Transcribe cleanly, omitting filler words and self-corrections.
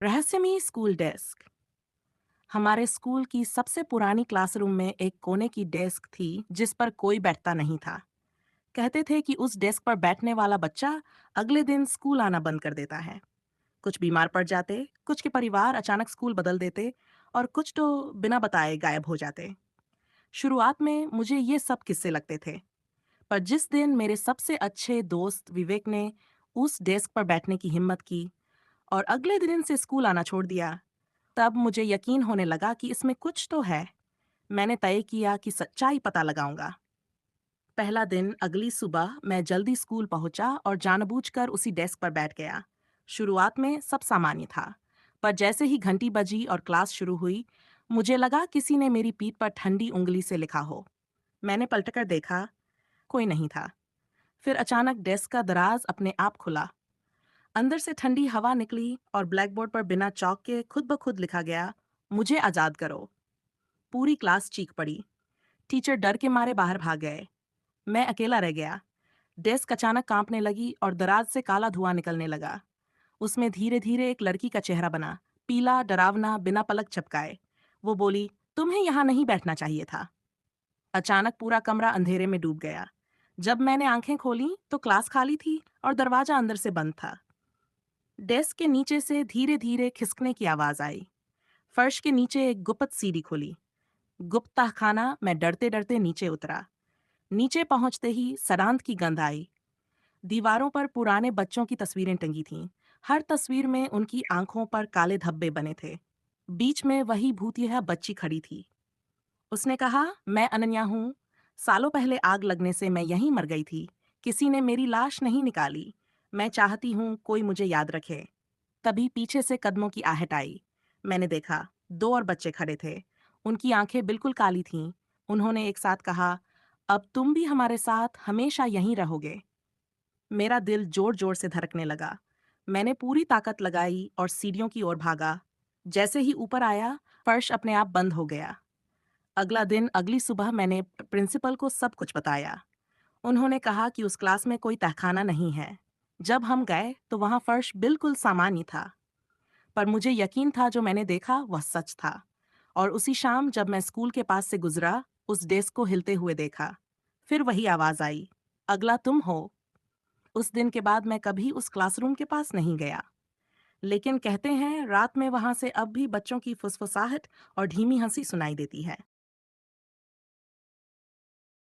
रहस्यमयी school desk. हमारे school की सबसे पुरानी क्लासरूम में एक कोने की डेस्क थी जिस पर कोई बैठता नहीं था। कहते थे कि उस डेस्क पर बैठने वाला बच्चा अगले दिन स्कूल आना बंद कर देता है। कुछ बीमार पड़ जाते, कुछ के परिवार अचानक स्कूल बदल देते और कुछ तो बिना बताए गायब हो जाते। शुरुआत में मुझे ये सब किस्से लगते थे, पर जिस दिन मेरे सबसे अच्छे दोस्त विवेक ने उस डेस्क पर बैठने की हिम्मत की और अगले दिन से स्कूल आना छोड़ दिया, तब मुझे यकीन होने लगा कि इसमें कुछ तो है। मैंने तय किया कि सच्चाई पता लगाऊंगा। पहला दिन अगली सुबह मैं जल्दी स्कूल पहुंचा और जानबूझकर उसी डेस्क पर बैठ गया। शुरुआत में सब सामान्य था, पर जैसे ही घंटी बजी और क्लास शुरू हुई, मुझे लगा किसी ने मेरी पीठ पर ठंडी उंगली से लिखा हो। मैंने पलटकर देखा, कोई नहीं था। फिर अचानक डेस्क का दराज अपने आप खुला। अंदर से ठंडी हवा निकली और ब्लैकबोर्ड पर बिना चौक के खुद ब खुद लिखा गया, मुझे आजाद करो। पूरी क्लास चीख पड़ी। टीचर डर के मारे बाहर भाग गए। मैं अकेला रह गया। डेस्क अचानक कांपने लगी और दराज से काला धुआं निकलने लगा। उसमें धीरे धीरे एक लड़की का चेहरा बना, पीला, डरावना, बिना पलक झपकाए। वो बोली, तुम्हें यहाँ नहीं बैठना चाहिए था। अचानक पूरा कमरा अंधेरे में डूब गया। जब मैंने आंखें खोली तो क्लास खाली थी और दरवाजा अंदर से बंद था। डेस्क के नीचे से धीरे धीरे खिसकने की आवाज आई। फर्श के नीचे एक गुप्त सीढ़ी खुली। गुप्त तहखाना। मैं डरते डरते नीचे उतरा। नीचे पहुंचते ही सरांत की गंध आई। दीवारों पर पुराने बच्चों की तस्वीरें टंगी थीं। हर तस्वीर में उनकी आंखों पर काले धब्बे बने थे। बीच में वही भूतिया बच्ची खड़ी थी। उसने कहा, मैं अनन्या हूँ। सालों पहले आग लगने से मैं यहीं मर गई थी। किसी ने मेरी लाश नहीं निकाली। मैं चाहती हूँ कोई मुझे याद रखे। तभी पीछे से कदमों की आहट आई। मैंने देखा, दो और बच्चे खड़े थे। उनकी आंखें बिल्कुल काली थीं। उन्होंने एक साथ कहा, अब तुम भी हमारे साथ हमेशा यहीं रहोगे। मेरा दिल जोर जोर से धड़कने लगा। मैंने पूरी ताकत लगाई और सीढ़ियों की ओर भागा। जैसे ही ऊपर आया, फर्श अपने आप बंद हो गया। अगला दिन अगली सुबह मैंने प्रिंसिपल को सब कुछ बताया। उन्होंने कहा कि उस क्लास में कोई तहखाना नहीं है। जब हम गए तो वहाँ फर्श बिल्कुल सामान्य था, पर मुझे यकीन था जो मैंने देखा वह सच था। और उसी शाम जब मैं स्कूल के पास से गुजरा, उस डेस्क को हिलते हुए देखा। फिर वही आवाज आई, अगला तुम हो। उस दिन के बाद मैं कभी उस क्लासरूम के पास नहीं गया। लेकिन कहते हैं रात में वहां से अब भी बच्चों की फुसफुसाहट और धीमी हंसी सुनाई देती है।